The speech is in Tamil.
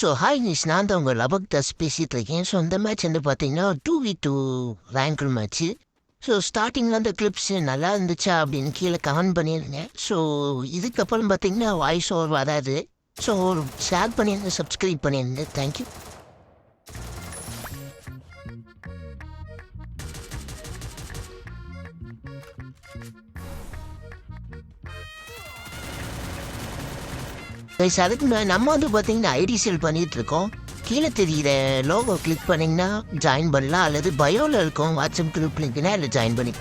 ஸோ ஹாய் நிஷ், நான் தான் உங்கள் லபக் தாஸ் பேசிகிட்டு இருக்கேன். ஸோ இந்த மேட்ச் வந்து பார்த்தீங்கன்னா 2v2 ரேங்கிள் மேட்ச்சு. ஸோ ஸ்டார்டிங்கில் அந்த கிளிப்ஸ் நல்லா இருந்துச்சா அப்படின்னு கீழே கமெண்ட் பண்ணியிருந்தேன். ஸோ இதுக்கப்புறம் பார்த்தீங்கன்னா வாய்ஸ் ஓவர் வராது. ஸோ ஷேர் பண்ணியிருந்தேன், சப்ஸ்கிரைப் பண்ணியிருந்தேன். தேங்க்யூ. கைஸ், அதுக்கு நம்ம வந்து பார்த்தீங்கன்னா ஐடி சேல் பண்ணிகிட்டு இருக்கோம். கீழே தெரிகிற லோகோ கிளிக் பண்ணிங்கன்னா ஜாயின் பண்ணலாம், அல்லது பயோவில் இருக்கும் வாட்ஸ்அப் குரூப் லிங்க்னா அதில் ஜாயின் பண்ணி